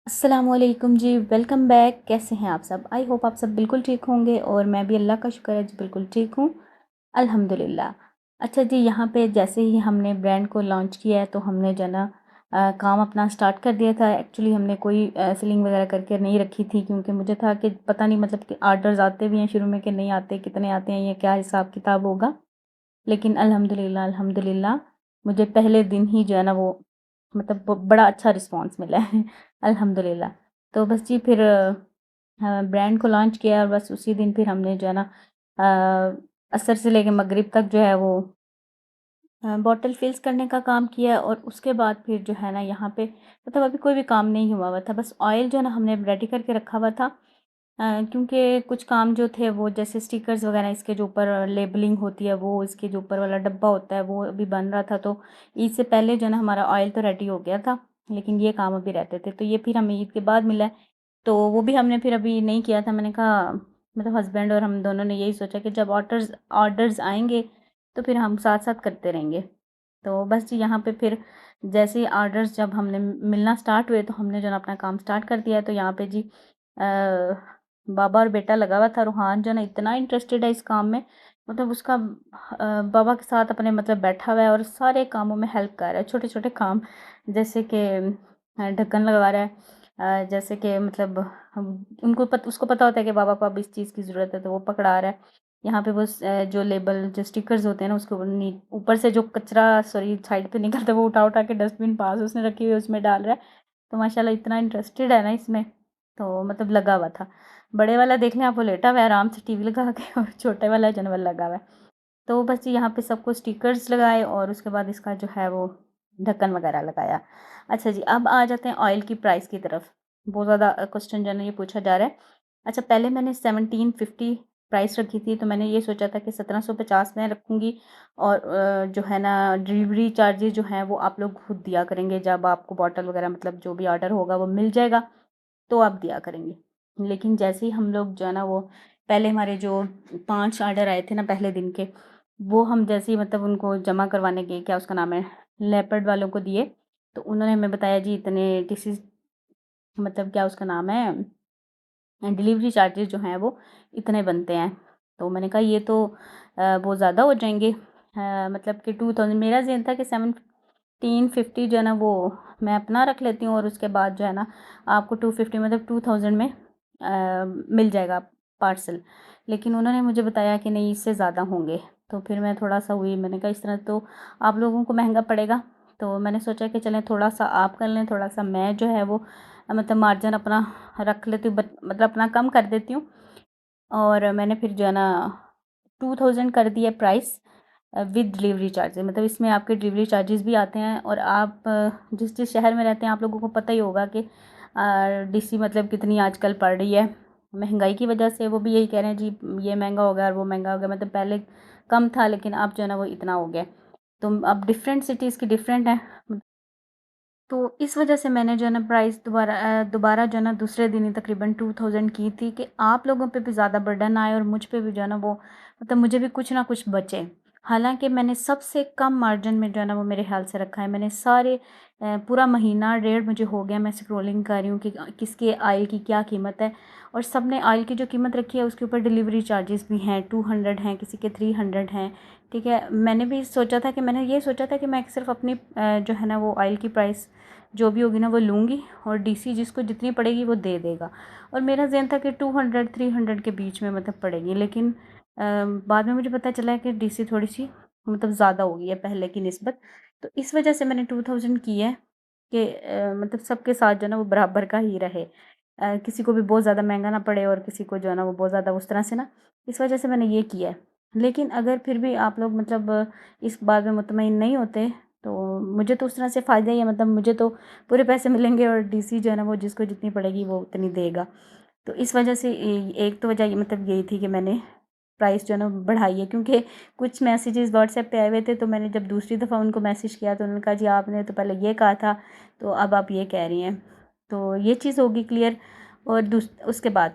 अस्सलामुअलैकुम जी, welcome back. कैसे हैं आप सब? आई होप आप सब बिल्कुल ठीक होंगे और मैं भी अल्लाह का शुक्र है जी बिल्कुल ठीक हूँ, अल्हम्दुलिल्लाह। अच्छा जी, यहाँ पे जैसे ही हमने ब्रांड को लॉन्च किया है तो हमने जो है ना काम अपना स्टार्ट कर दिया था। एक्चुअली हमने कोई सेलिंग वगैरह करके नहीं रखी थी, क्योंकि मुझे था कि पता नहीं मतलब कि ऑर्डर्स आते भी हैं शुरू में कि नहीं आते, कितने आते हैं, ये क्या हिसाब किताब होगा। लेकिन अल्हम्दुलिल्लाह अल्हम्दुलिल्लाह मुझे पहले दिन ही जो है ना वो मतलब बड़ा अच्छा रिस्पॉन्स मिला है अल्हम्दुलिल्लाह। तो बस जी फिर ब्रांड को लॉन्च किया और बस उसी दिन फिर हमने जो है ना असर से लेके मगरिब तक जो है वो बॉटल फिल्स करने का काम किया। और उसके बाद फिर जो है ना यहाँ पे मतलब अभी कोई भी काम नहीं हुआ हुआ था, बस ऑयल जो है ना हमने रेडी करके रखा हुआ था। क्योंकि कुछ काम जो थे वो जैसे स्टिकर्स वगैरह इसके जो ऊपर लेबलिंग होती है वो इसके जो ऊपर वाला डब्बा होता है वो अभी बन रहा था, तो ईद से पहले जो है ना हमारा ऑयल तो रेडी हो गया था, लेकिन ये काम अभी रहते थे। तो ये फिर हमें ईद के बाद मिला है, तो वो भी हमने फिर अभी नहीं किया था। मैंने कहा मतलब हस्बैंड और हम दोनों ने यही सोचा कि जब ऑर्डर्स ऑर्डर्स आएंगे तो फिर हम साथ साथ करते रहेंगे। तो बस जी यहाँ पे फिर जैसे ही ऑर्डर्स जब हमने मिलना स्टार्ट हुए तो हमने जो है ना अपना काम स्टार्ट कर दिया। तो यहाँ पे जी बाबा और बेटा लगा हुआ था। रूहान जो है ना इतना इंटरेस्टेड है इस काम में, मतलब उसका बाबा के साथ अपने मतलब बैठा हुआ है और सारे कामों में हेल्प कर रहा है, छोटे छोटे काम जैसे कि ढक्कन लगवा रहा है। जैसे कि मतलब उसको पता होता है कि बाबा को अब इस चीज़ की ज़रूरत है तो वो पकड़ा रहा है। यहाँ पे वो जो लेबल जो स्टिकर्स होते हैं ना उसके ऊपर से जो कचरा सॉरी साइड पे निकलता है वो उठा उठा के डस्टबिन पास उसने रखी हुई है उसमें डाल रहा है। तो माशाल्लाह इतना इंटरेस्टेड है ना इसमें, तो मतलब लगा हुआ था। बड़े वाला देख लें आप, वो लेटा हुआ है आराम से टीवी लगा के और छोटे वाला जनरल लगा हुआ है। तो बस यहाँ पे सबको स्टिकर्स लगाए और उसके बाद इसका जो है वो ढक्कन वगैरह लगाया। अच्छा जी, अब आ जाते हैं ऑयल की प्राइस की तरफ। बहुत ज़्यादा क्वेश्चन जो है ना ये पूछा जा रहा है। अच्छा, पहले मैंने 1750 प्राइस रखी थी, तो मैंने ये सोचा था कि 1750 में रखूँगी और जो है ना डिलीवरी चार्जेस जो हैं वो आप लोग खुद दिया करेंगे, जब आपको बॉटल वगैरह मतलब जो भी ऑर्डर होगा वो मिल जाएगा तो आप दिया करेंगे। लेकिन जैसे ही हम लोग जो है ना वो पहले हमारे जो 5 ऑर्डर आए थे ना पहले दिन के, वो हम जैसे ही मतलब उनको जमा करवाने गए, क्या उसका नाम है, लेपर्ड वालों को दिए, तो उन्होंने हमें बताया जी इतने डिसीज़ मतलब क्या उसका नाम है डिलीवरी चार्जेस जो हैं वो इतने बनते हैं। तो मैंने कहा ये तो बहुत ज़्यादा हो जाएँगे। मतलब कि 2000 मेरा ज़हन था कि 1750 जो है ना वो मैं अपना रख लेती हूँ और उसके बाद जो है ना आपको 250 मतलब 2000 में मिल जाएगा पार्सल। लेकिन उन्होंने मुझे बताया कि नहीं इससे ज़्यादा होंगे। तो फिर मैं थोड़ा-सा हुई, मैंने कहा इस तरह तो आप लोगों को महँगा पड़ेगा। तो मैंने सोचा कि चलें थोड़ा-सा आप कर लें, थोड़ा-सा मैं जो है वो मतलब मार्जिन अपना रख लेती हूँ, बट मतलब अपना कम कर देती हूँ। और मैंने फिर जो है ना 2000 कर दिया प्राइस विद डिलीवरी चार्जेस। मतलब इसमें आपके डिलीवरी चार्जेस भी आते हैं। और आप जिस जिस शहर में रहते हैं आप लोगों को पता ही होगा कि डीसी मतलब कितनी आजकल पड़ रही है महंगाई की वजह से। वो भी यही कह रहे हैं जी ये महंगा हो गया और वो महंगा हो गया, मतलब पहले कम था लेकिन अब जो है ना वो इतना हो गया। तो अब डिफरेंट सिटीज़ की डिफरेंट है। तो इस वजह से मैंने जो है ना प्राइस दोबारा जो है ना दूसरे दिन ही तकरीबन 2000 की थी, कि आप लोगों पे भी ज़्यादा बर्डन आए और मुझ पे भी जो है ना वो मतलब मुझे भी कुछ ना कुछ बचे। हालांकि मैंने सबसे कम मार्जिन में जो है ना वो मेरे ख्याल से रखा है। मैंने सारे पूरा महीना डेढ़ मुझे हो गया मैं स्क्रोलिंग कर रही हूँ कि किसके ऑयल की क्या कीमत है। और सब ने ऑयल की जो कीमत रखी है उसके ऊपर डिलीवरी चार्जेस भी हैं, 200 हैं, किसी के 300 हैं। ठीक है, मैंने भी सोचा था कि मैंने ये सोचा था कि मैं सिर्फ अपनी जो है ना वो ऑयल की प्राइस जो भी होगी ना वो लूँगी और डीसी जिसको जितनी पड़ेगी वो दे देगा। और मेरा ज़हन था कि 200 300 के बीच में मतलब पड़ेगी। लेकिन बाद में मुझे पता चला कि डीसी थोड़ी सी मतलब ज़्यादा हो गई है पहले की निस्बत। तो इस वजह से मैंने 2000 की है कि मतलब सबके साथ जो है ना वो बराबर का ही रहे। किसी को भी बहुत ज़्यादा महंगा ना पड़े और किसी को जो है ना वो बहुत ज़्यादा उस तरह से ना, इस वजह से मैंने ये किया है। लेकिन अगर फिर भी आप लोग मतलब इस बात में मुतमईन नहीं होते तो मुझे तो उस तरह से फ़ायदा ही है, मतलब मुझे तो पूरे पैसे मिलेंगे और डीसी जो है ना वो जिसको जितनी पड़ेगी वो उतनी देगा। तो इस वजह से एक तो वजह ये मतलब यही थी कि मैंने प्राइस जो है ना बढ़ाई है, क्योंकि कुछ मैसेजेस व्हाट्सएप पे आए हुए थे। तो मैंने जब दूसरी दफ़ा उनको मैसेज किया तो उन्होंने कहा जी आपने तो पहले ये कहा था तो अब आप ये कह रही हैं। तो ये चीज़ होगी क्लियर। और उसके बाद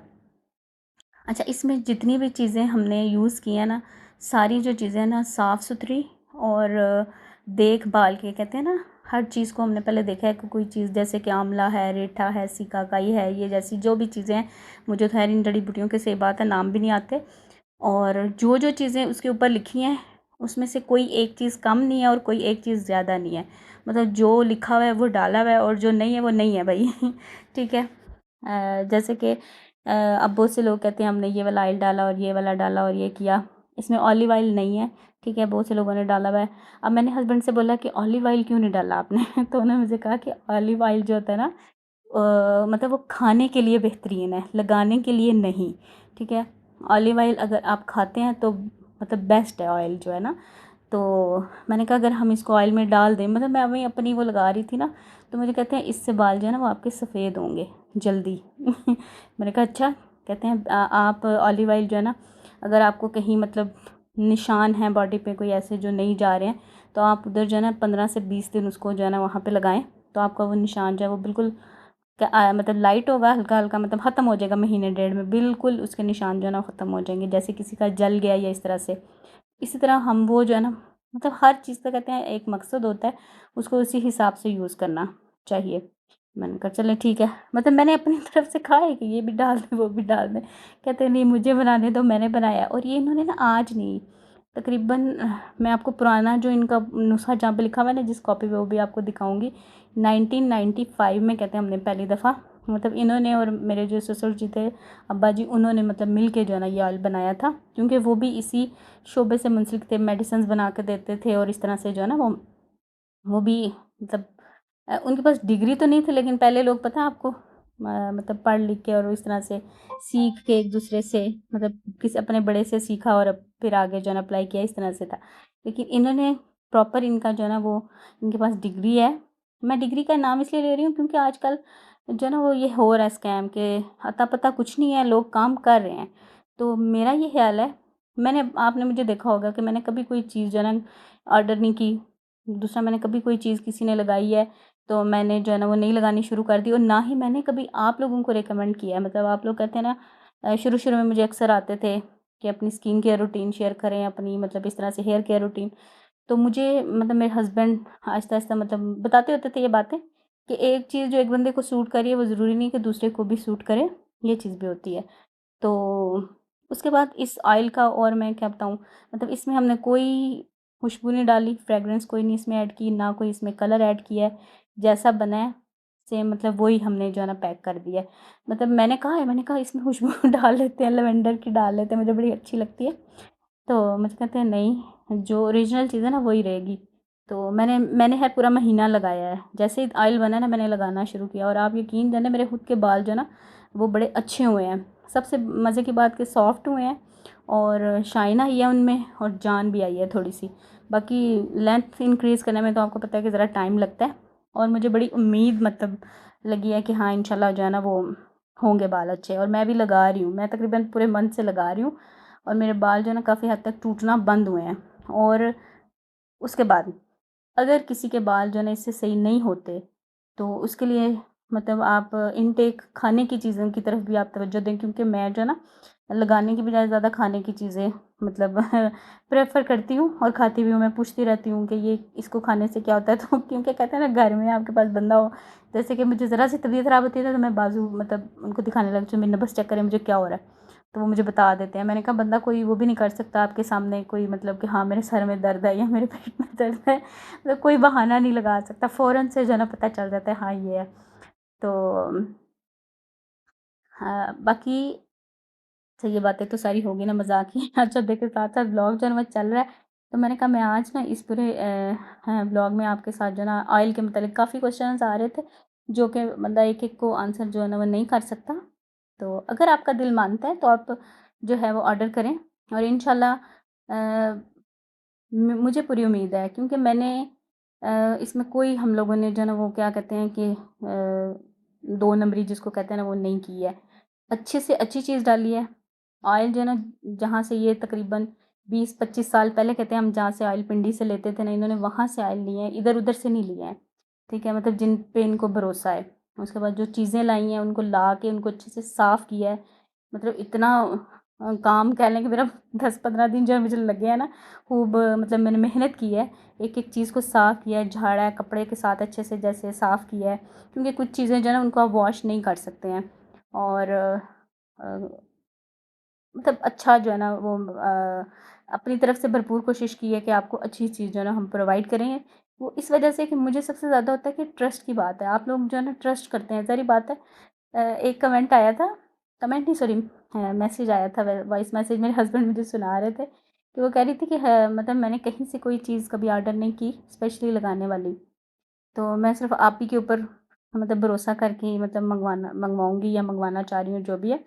अच्छा, इसमें जितनी भी चीज़ें हमने यूज़ की हैं ना, सारी जो चीज़ें ना साफ़ सुथरी और देखभाल के कहते हैं ना हर चीज़ को हमने पहले देखा है कि कोई चीज़ जैसे कि आंवला है, रेठा है, सिकाकाई है, ये जैसी जो भी चीज़ें हैं, मुझे तो खैर इन जड़ी बूटियों के सही बात है नाम भी नहीं आते। और जो चीज़ें उसके ऊपर लिखी हैं उसमें से कोई एक चीज़ कम नहीं है और कोई एक चीज़ ज़्यादा नहीं है। मतलब जो लिखा हुआ है वो डाला हुआ है और जो नहीं है वो नहीं है भाई। ठीक है। जैसे कि अब बहुत से लोग कहते हैं हमने ये वाला ऑयल डाला और ये वाला डाला और ये किया, इसमें ऑलिव ऑयल नहीं है। ठीक है, बहुत से लोगों ने डाला हुआ है। अब मैंने हस्बैंड से बोला कि ऑलिव ऑयल क्यों नहीं डाला आपने? तो उन्होंने मुझे कहा कि ऑलिव ऑयल जो होता है ना, मतलब वो खाने के लिए बेहतरीन है, लगाने के लिए नहीं। ठीक है, ऑलिव ऑयल अगर आप खाते हैं तो मतलब बेस्ट है ऑयल जो है ना। तो मैंने कहा अगर हम इसको ऑयल में डाल दें, मतलब मैं अभी अपनी वो लगा रही थी ना, तो मुझे कहते हैं इससे बाल जो है ना वो आपके सफ़ेद होंगे जल्दी। मैंने कहा अच्छा। कहते हैं आप ऑलिव ऑयल जो है ना, अगर आपको कहीं मतलब निशान हैं बॉडी पे कोई ऐसे जो नहीं जा रहे हैं, तो आप उधर जो है ना 15 से 20 दिन उसको जो है ना वहाँ पे लगाएं, तो आपका वो निशान जो है वो बिल्कुल मतलब लाइट होगा, हल्का हल्का, मतलब ख़त्म हो जाएगा। महीने डेढ़ में बिल्कुल उसके निशान जो है ना ख़त्म हो जाएंगे, जैसे किसी का जल गया या इस तरह से। इसी तरह हम वो जो है ना, मतलब हर चीज़ का कहते हैं एक मकसद होता है, उसको उसी हिसाब से यूज़ करना चाहिए। मैंने कहा चलें ठीक है, मतलब मैंने अपनी तरफ से कहा है कि ये भी डाल दें वो भी डाल दें। कहते नहीं मुझे बनाने दो, मैंने बनाया। और ये इन्होंने ना आज नहीं, तकरीबन मैं आपको पुराना जो इनका नुस्खा जहाँ पे लिखा हुआ है ना जिस कॉपी पे, वो भी आपको दिखाऊंगी। 1995 में कहते हैं हमने पहली दफ़ा, मतलब इन्होंने और मेरे जो ससुर जी थे, अब्बा जी, उन्होंने मतलब मिल के जो है ना ये ऑयल बनाया था, क्योंकि वो भी इसी शोबे से मुंसलिक थे, मेडिसिन बना के देते थे और इस तरह से जो है ना वो भी मतलब उनके पास डिग्री तो नहीं थी, लेकिन पहले लोग पता है आपको मतलब पढ़ लिख के और इस तरह से सीख के एक दूसरे से, मतलब किसी अपने बड़े से सीखा और अब फिर आगे जो है ना अप्लाई किया, इस तरह से था। लेकिन इन्होंने प्रॉपर इनका जो है ना वो इनके पास डिग्री है। मैं डिग्री का नाम इसलिए ले रही हूँ क्योंकि आजकल जो है ना वो ये हो रहा है स्कैम के, अता पता कुछ नहीं है, लोग काम कर रहे हैं। तो मेरा ये ख्याल है, मैंने आपने मुझे देखा होगा कि मैंने कभी कोई चीज़ जो है ना ऑर्डर नहीं की। दूसरा, मैंने कभी कोई चीज़ किसी ने लगाई है तो मैंने जो है ना वो नहीं लगानी शुरू कर दी, और ना ही मैंने कभी आप लोगों को रिकमेंड किया है। मतलब आप लोग कहते हैं ना, शुरू-शुरू में मुझे अक्सर आते थे कि अपनी स्किन केयर रूटीन शेयर करें, अपनी मतलब इस तरह से हेयर केयर रूटीन। तो मुझे मतलब मेरे हस्बैंड आहिस्ता-आहिस्ता मतलब बताते होते थे ये बातें कि एक चीज़ जो एक बंदे को सूट कर रही है वो ज़रूरी नहीं कि दूसरे को भी सूट करे, ये चीज़ भी होती है। तो उसके बाद इस ऑयल का और मैं क्या बताऊँ, मतलब इसमें हमने कोई खुशबू नहीं डाली, फ्रेगरेंस कोई नहीं इसमें ऐड की, ना कोई इसमें कलर ऐड किया है। जैसा बना है सेम मतलब वही हमने जो है ना पैक कर दिया है। मतलब मैंने कहा इसमें खुशबू डाल लेते हैं, लैवेंडर की डाल लेते हैं, मुझे बड़ी अच्छी लगती है। तो मुझे कहते हैं नहीं, जो ओरिजिनल चीज़ है ना वही रहेगी। तो मैंने है पूरा महीना लगाया है, जैसे ही ऑयल बना ना मैंने लगाना शुरू किया, और आप यकीन जाने मेरे खुद के बाल जो है ना वो बड़े अच्छे हुए हैं। सबसे मज़े की बात कि सॉफ्ट हुए हैं और शाइन आई है उनमें और जान भी आई है थोड़ी सी। बाकी लेंथ इंक्रीज़ करने में तो आपको पता है कि ज़रा टाइम लगता है, और मुझे बड़ी उम्मीद मतलब लगी है कि हाँ इंशाल्लाह जो है ना वो होंगे बाल अच्छे। और मैं भी लगा रही हूँ, मैं तकरीबन पूरे मंथ से लगा रही हूँ, और मेरे बाल जो है ना काफ़ी हद तक टूटना बंद हुए हैं। और उसके बाद अगर किसी के बाल जो है ना इससे सही नहीं होते, तो उसके लिए मतलब आप इनटेक खाने की चीज़ों की तरफ भी आप तवज्जो दें, क्योंकि मैं जो है ना लगाने की बजाय ज़्यादा खाने की चीज़ें मतलब प्रेफ़र करती हूँ और खाती भी हूँ। मैं पूछती रहती हूँ कि ये इसको खाने से क्या होता है? तो क्योंकि कहते हैं ना घर में आपके पास बंदा हो, जैसे कि मुझे ज़रा सी तबीयत ख़राब होती है ना तो मैं बाजू मतलब उनको दिखाने लगती हूँ, मेरे नब्ज़ चेक करें मुझे क्या हो रहा है। तो वो मुझे बता देते हैं। मैंने कहा बंदा कोई वो भी नहीं कर सकता आपके सामने कोई मतलब कि हाँ मेरे सर में दर्द है या मेरे पेट में दर्द है, मतलब कोई बहाना नहीं लगा सकता, फ़ौरन से जो है ना पता चल जाता है हाँ ये है। तो हाँ, बाकी अच्छा ये बातें तो सारी होगी ना मज़ाक ही। अच्छा देखिए साथ-साथ ब्लॉग जो है ना वो चल रहा है, तो मैंने कहा मैं आज ना इस पूरे हाँ, ब्लॉग में आपके साथ जो है ना ऑयल के मतलब काफ़ी क्वेश्चन्स आ रहे थे, जो कि बंदा एक-एक को आंसर जो है ना वो नहीं कर सकता। तो अगर आपका दिल मानता है तो आप जो है वो ऑर्डर करें, और इंशाल्लाह मुझे पूरी उम्मीद है, क्योंकि मैंने इसमें कोई हम लोगों ने जो है ना वो क्या कहते हैं कि 2 नंबरी जिसको कहते हैं ना वो नहीं की है। अच्छे से अच्छी चीज़ डाली है। ऑयल जो है ना जहाँ से ये तकरीबन 20-25 साल पहले कहते हैं हम जहाँ से ऑयल पिंडी से लेते थे ना, इन्होंने वहाँ से ऑयल लिए हैं, इधर-उधर से नहीं लिए हैं। ठीक है? मतलब जिन पे इनको भरोसा है। उसके बाद जो चीज़ें लाई हैं उनको ला के उनको अच्छे से साफ़ किया है। मतलब इतना काम कह लें कि मेरा 10-15 दिन जो है मुझे लगे हैं ना, खूब मतलब मैंने मेहनत की है, एक-एक चीज़ को साफ़ किया है, झाड़ा है, कपड़े के साथ अच्छे से जैसे साफ़ किया है, क्योंकि कुछ चीज़ें जो है ना उनको आप वॉश नहीं कर सकते हैं। और मतलब अच्छा जो है ना वो अपनी तरफ से भरपूर कोशिश की है कि आपको अच्छी चीज़ जो है ना हम प्रोवाइड करें। वो इस वजह से कि मुझे सबसे ज़्यादा होता है कि ट्रस्ट की बात है, आप लोग जो है ना ट्रस्ट करते हैं, ज़ाहिर बात है। एक कमेंट आया था, कमेंट नहीं सॉरी, मैसेज आया था, वॉइस मैसेज मेरे हस्बैंड मुझे सुना रहे थे कि वो कह रही थी कि मतलब मैंने कहीं से कोई चीज़ कभी ऑर्डर नहीं की स्पेशली लगाने वाली, तो मैं सिर्फ़ आप ही के ऊपर मतलब भरोसा करके ही मतलब मंगवाऊँगी या मंगवाना चाह रही हूँ जो भी है।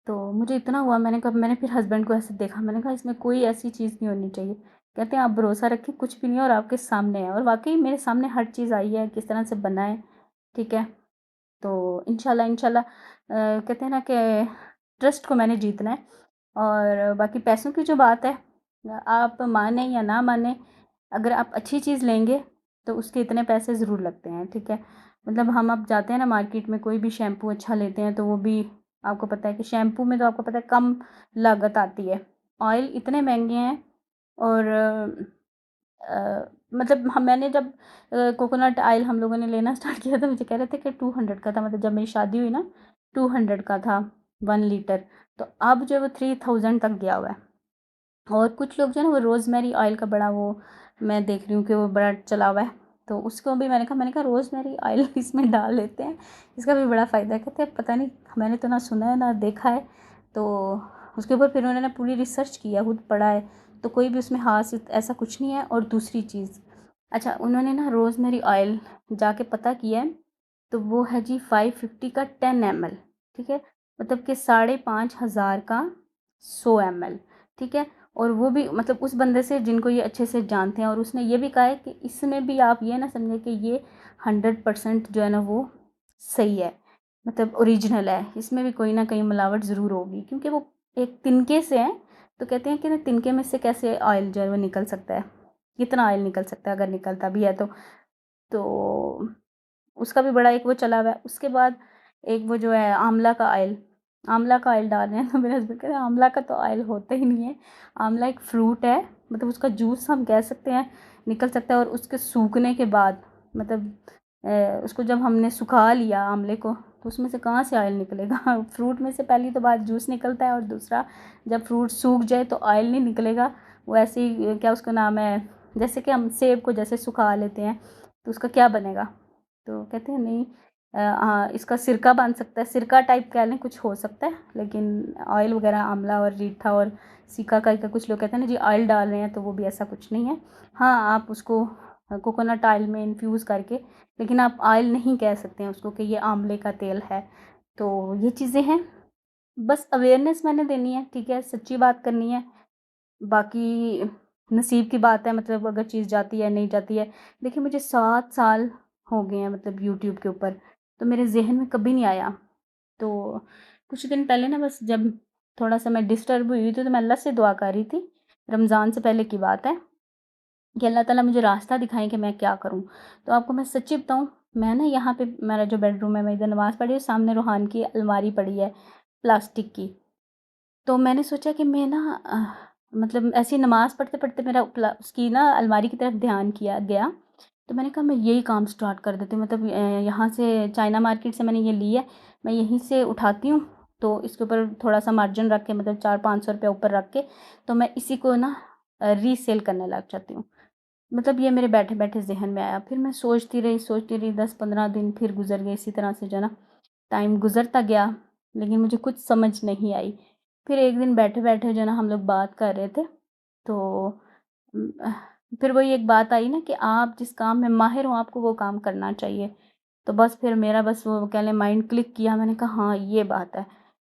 तो मुझे इतना हुआ, मैंने फिर हस्बैंड को ऐसे देखा, मैंने कहा इसमें कोई ऐसी चीज़ नहीं होनी चाहिए। कहते हैं आप भरोसा रखें, कुछ भी नहीं है और आपके सामने है, और वाक़ई मेरे सामने हर चीज़ आई है, किस तरह से बना है, ठीक है। तो इंशाल्लाह इंशाल्लाह कहते हैं ना कि ट्रस्ट को मैंने जीतना है। और बाकी पैसों की जो बात है, आप माने या ना माने, अगर आप अच्छी चीज़ लेंगे तो उसके इतने पैसे ज़रूर लगते हैं, ठीक है। मतलब हम अब जाते हैं ना मार्केट में, कोई भी शैम्पू अच्छा लेते हैं तो वो भी आपको पता है कि शैम्पू में तो आपको पता है कम लागत आती है, ऑयल इतने महंगे हैं। और मतलब मैंने जब कोकोनट ऑयल हम लोगों ने लेना स्टार्ट किया था, मुझे कह रहे थे कि 200 का था, मतलब जब मेरी शादी हुई ना 200 का था 1 लीटर। तो अब जो है वो 3000 तक गया हुआ है। और कुछ लोग जो है ना वो रोज़मेरी ऑयल का बड़ा वो मैं देख रही हूँ कि वो बड़ा चला हुआ है, तो उसको भी मैंने कहा रोज़मेरी ऑयल इसमें डाल लेते हैं, इसका भी बड़ा फ़ायदा है। कहते हैं पता नहीं, मैंने तो ना सुना है ना देखा है। तो उसके ऊपर फिर उन्होंने पूरी रिसर्च किया, खुद पढ़ा है, तो कोई भी उसमें ख़ास ऐसा कुछ नहीं है। और दूसरी चीज़, अच्छा उन्होंने ना रोज़मेरी ऑयल जाके पता किया है, तो वो है जी 550 का 10 ml, ठीक है। मतलब कि 5500 का 100 ml, ठीक है। और वो भी मतलब उस बंदे से जिनको ये अच्छे से जानते हैं, और उसने ये भी कहा है कि इसमें भी आप ये ना समझें कि ये 100% जो है ना वो सही है, मतलब ओरिजिनल है, इसमें भी कोई ना कहीं मिलावट ज़रूर होगी, क्योंकि वो एक तिनके से है। तो कहते हैं कि ना तिनके में से कैसे ऑयल जो है वो निकल सकता है, कितना ऑयल निकल सकता है अगर निकलता भी है तो उसका भी बड़ा एक वो चला हुआ है। उसके बाद एक वो जो है आंवला का ऑयल डाल रहे हैं, तो मेरे हस्बैंड कह रहे हैं आंवला का तो ऑयल होता ही नहीं है, आंवला एक फ्रूट है, मतलब उसका जूस हम कह सकते हैं निकल सकता है। और उसके सूखने के बाद मतलब उसको जब हमने सुखा लिया आंवले को, तो उसमें से कहाँ से ऑयल निकलेगा फ्रूट में से पहली तो बात जूस निकलता है, और दूसरा जब फ्रूट सूख जाए तो ऑयल नहीं निकलेगा। वो ऐसे ही क्या उसका नाम है, जैसे कि हम सेब को जैसे सुखा लेते हैं तो उसका क्या बनेगा। तो कहते हैं नहीं, हाँ इसका सिरका बन सकता है, सिरका टाइप कह लें, कुछ हो सकता है, लेकिन ऑयल वगैरह आंवला और रीठा और सिकाकाई का कुछ लोग कहते हैं ना जी ऑयल डाल रहे हैं, तो वो भी ऐसा कुछ नहीं है। हाँ आप उसको कोकोनट ऑयल में इन्फ्यूज़ करके, लेकिन आप ऑयल नहीं कह सकते हैं उसको कि ये आंवले का तेल है। तो ये चीज़ें हैं, बस अवेयरनेस मैंने देनी है, ठीक है, सच्ची बात करनी है। बाकी नसीब की बात है, मतलब अगर चीज़ जाती है नहीं जाती है। देखिए मुझे 7 साल हो गए हैं मतलब यूट्यूब के ऊपर, तो मेरे ज़हन में कभी नहीं आया। तो कुछ दिन पहले ना बस जब थोड़ा-सा मैं डिस्टर्ब हुई थी, तो मैं अल्लाह से दुआ कर रही थी, रमज़ान से पहले की बात है, कि अल्लाह ताला मुझे रास्ता दिखाएँ कि मैं क्या करूँ। तो आपको मैं सच्ची बताऊँ, मैं ना यहाँ पे मेरा जो बेडरूम है, मैं इधर नमाज़ पढ़ रही हूँ, सामने रूहान की अलमारी पड़ी है प्लास्टिक की। तो मैंने सोचा कि मैं ना मतलब ऐसे ही नमाज़ पढ़ते-पढ़ते मेरा उसकी ना अलमारी की तरफ ध्यान किया गया। तो मैंने कहा मैं यही काम स्टार्ट कर देती हूँ, मतलब यहाँ से चाइना मार्केट से मैंने ये ली है, मैं यहीं से उठाती हूँ, तो इसके ऊपर थोड़ा-सा मार्जिन रख के, मतलब 400-500 रुपया ऊपर रख के, तो मैं इसी को ना रीसेल करने लग जाती हूँ। मतलब ये मेरे बैठे-बैठे ज़हन में आया, फिर मैं सोचती रही 10-15 दिन फिर गुज़र गए, इसी तरह से जो है ना टाइम गुज़रता गया, लेकिन मुझे कुछ समझ नहीं आई। फिर एक दिन बैठे-बैठे जो है ना हम लोग बात कर रहे थे, तो उम, अह, फिर वही एक बात आई ना कि आप जिस काम में माहिर हो आपको वो काम करना चाहिए। तो बस फिर मेरा बस वो कह लें माइंड क्लिक किया, मैंने कहा हाँ, ये बात है।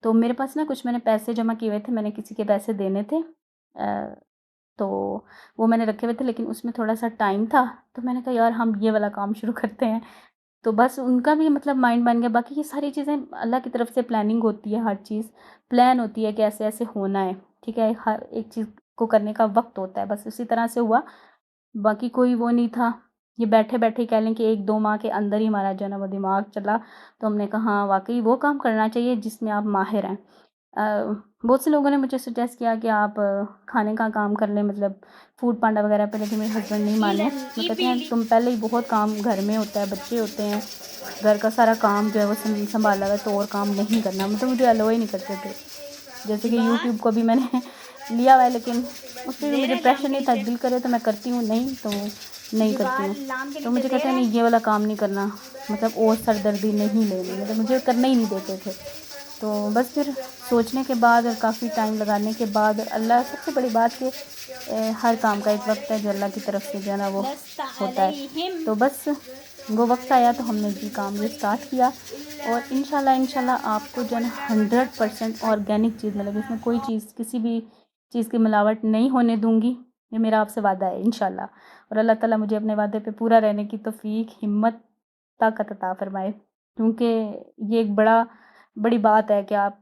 तो मेरे पास ना कुछ मैंने पैसे जमा किए हुए थे, मैंने किसी के पैसे देने थे, तो वो मैंने रखे हुए थे, लेकिन उसमें थोड़ा-सा टाइम था, तो मैंने कहा यार हम ये वाला काम शुरू करते हैं। तो बस उनका भी मतलब माइंड बन गया। बाकी ये सारी चीज़ें अल्लाह की तरफ से प्लानिंग होती है, हर चीज़ प्लान होती है कि ऐसे-ऐसे होना है, ठीक है? हर एक चीज़ को करने का वक़्त होता है, बस उसी तरह से हुआ। बाकी कोई वो नहीं था। ये बैठे-बैठे कह लें कि 1-2 माह के अंदर ही हमारा जो है ना वो दिमाग चला, तो हमने कहा हाँ, वाक़ई वो काम करना चाहिए जिसमें आप माहिर हैं। बहुत से लोगों ने मुझे सजेस्ट किया कि आप खाने का काम कर लें, मतलब फूड पांडा वगैरह पे, लेकिन मेरे हस्बैंड नहीं माने। वो कहते हैं तुम पहले ही बहुत काम घर में होता है, बच्चे होते हैं, घर का सारा काम जो है वो संभाला हुआ है, तो और काम नहीं करना, मतलब मुझे अलो ही नहीं करते थे। जैसे कि यूट्यूब को भी मैंने लिया हुआ है, लेकिन उस पर मुझे प्रेशर नहीं था, दिल करे तो मैं करती हूँ, नहीं तो नहीं करती हूँ। तो मुझे कहते हैं नहीं ये वाला काम नहीं करना, मतलब और सरदर्दी नहीं लेनी, मतलब मुझे करने ही नहीं देते थे। तो बस फिर सोचने के बाद और काफ़ी टाइम लगाने के बाद, अल्लाह सबसे बड़ी बात कि हर काम का एक वक्त है जो अल्लाह की तरफ से जो है ना वो होता है। तो बस वो वक्त आया तो हमने जी काम ये स्टार्ट किया, और इंशाल्लाह आपको जो है ना 100% ऑर्गेनिक चीज़ मिलेगी, इसमें कोई चीज़ किसी भी चीज़ की मिलावट नहीं होने दूँगी। ये मेरा आपसे वादा है इंशाल्लाह, और अल्लाह ताला मुझे अपने वादे पे पूरा रहने की तौफ़ीक, हिम्मत, ताकत अता फ़रमाए, क्योंकि ये एक बड़ी बात है कि आप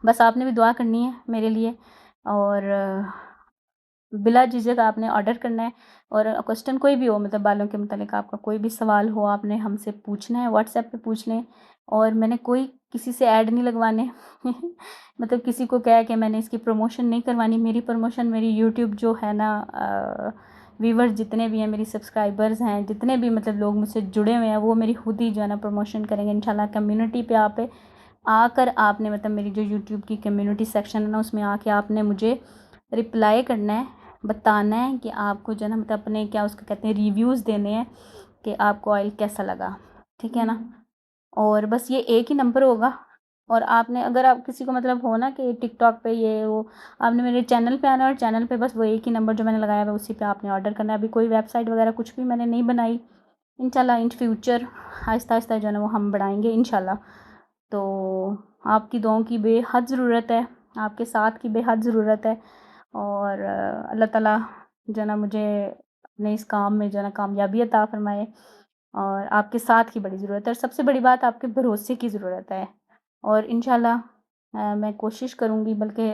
बस आपने भी दुआ करनी है मेरे लिए, और बिला झिझक आपने ऑर्डर करना है। और क्वेश्चन कोई भी हो, मतलब बालों के मुतालिक आपका कोई भी सवाल हो, आपने हमसे पूछना है, व्हाट्सएप पे पूछ लें। और मैंने कोई किसी से ऐड नहीं लगवाने मतलब किसी को कहा कि मैंने इसकी प्रमोशन नहीं करवानी। मेरी प्रमोशन मेरी यूट्यूब जो है ना, व्यूवर्स जितने भी हैं, मेरी सब्सक्राइबर्स हैं, जितने भी मतलब लोग मुझसे जुड़े हुए हैं, वो मेरी खुद ही जो है ना प्रमोशन करेंगे इंशाल्लाह। कम्युनिटी पे आप आकर आपने मतलब मेरी जो यूट्यूब की कम्युनिटी सेक्शन है ना, उसमें आके आपने मुझे रिप्लाई करना है, बताना है कि आपको जो है ना मतलब अपने क्या उसको कहते हैं रिव्यूज़ देने हैं कि आपको ऑयल कैसा लगा, ठीक है ना। और बस ये एक ही नंबर होगा, और आपने अगर आप किसी को मतलब हो ना कि टिकटॉक पे ये वो, आपने मेरे चैनल पे आना है, और चैनल पे बस वो एक ही नंबर जो मैंने लगाया हुआ है उसी पे आपने ऑर्डर करना है। अभी कोई वेबसाइट वगैरह कुछ भी मैंने नहीं बनाई, इंशाल्लाह इन फ्यूचर आहिस्ता आहिस्ता जो है ना वो हम बढ़ाएंगे इंशाल्लाह। तो आपकी दुआओं की बेहद ज़रूरत है, आपके साथ की बेहद ज़रूरत है, और अल्लाह ताला जो है ना मुझे अपने इस काम में जो है ना कामयाबी अता फ़रमाए, और आपके साथ की बड़ी ज़रूरत है, और सबसे बड़ी बात आपके भरोसे की ज़रूरत है। और इंशाल्लाह मैं कोशिश करूँगी, बल्कि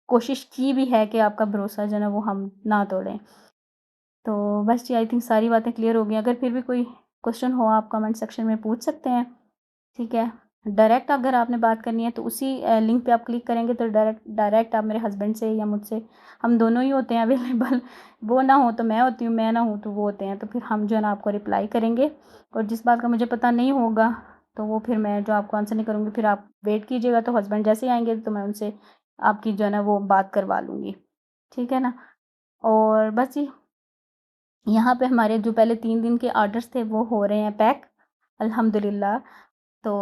कोशिश की भी है कि आपका भरोसा जो है ना वो हम ना तोड़ें। तो बस जी, आई थिंक सारी बातें क्लियर हो गई। अगर फिर भी कोई क्वेश्चन हो आप कमेंट सेक्शन में पूछ सकते हैं, ठीक है। डायरेक्ट अगर आपने बात करनी है तो उसी लिंक पे आप क्लिक करेंगे तो डायरेक्ट आप मेरे हस्बैंड से या मुझसे, हम दोनों ही होते हैं अवेलेबल। वो ना हो तो मैं होती हूँ, मैं ना हूँ तो वो होते हैं, तो फिर हम जो है ना आपको रिप्लाई करेंगे। और जिस बात का मुझे पता नहीं होगा तो वो फिर मैं जो आपको आंसर नहीं करूँगी, फिर आप वेट कीजिएगा, तो हस्बैंड जैसे ही आएँगे तो मैं उनसे आपकी जो है ना वो बात करवा लूँगी, ठीक है ना। और बस जी, यहाँ पे हमारे जो पहले 3 दिन के ऑर्डर्स थे वो हो रहे हैं पैक, अल्हम्दुलिल्लाह। तो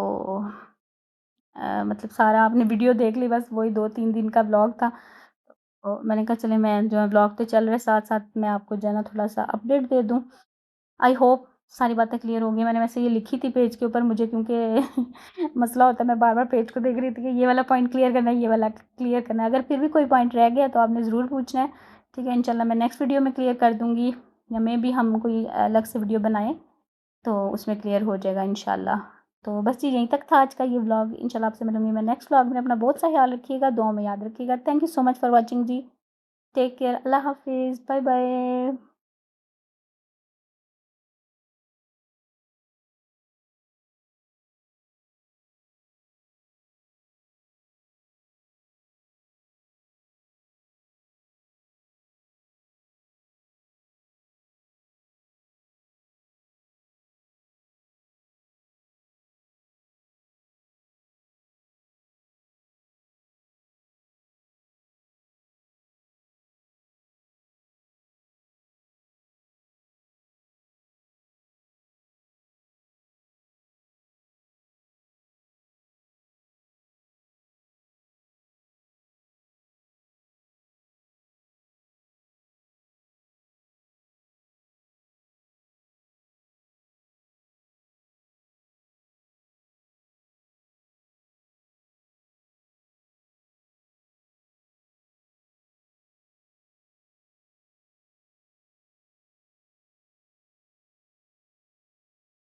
मतलब सारा आपने वीडियो देख ली, बस वही 2-3 दिन का व्लॉग था। तो मैंने कहा चले मैं जो है व्लॉग तो चल रहा है, साथ-साथ मैं आपको जो है ना थोड़ा-सा अपडेट दे दूँ। आई होप सारी बातें क्लियर हो गई। मैंने वैसे ये लिखी थी पेज के ऊपर, मुझे क्योंकि मसला होता है मैं बार-बार पेज को देख रही थी कि ये वाला पॉइंट क्लियर करना है, ये वाला क्लियर करना है। अगर फिर भी कोई पॉइंट रह गया तो आपने ज़रूर पूछना है, ठीक है। इंशाल्लाह मैं नेक्स्ट वीडियो में क्लियर कर दूँगी, या मेबी हम कोई अलग से वीडियो बनाएँ तो उसमें क्लियर हो जाएगा इंशाल्लाह। तो बस जी, यहीं तक था आज का ये व्लॉग। इंशाल्लाह आपसे मिलूँगी मैं नेक्स्ट व्लॉग में। अपना बहुत सा ख्याल रखिएगा, दुआओं में याद रखिएगा। Thank you so much for watching जी। टेक केयर, अल्लाह हाफ़िज़, बाय बाय।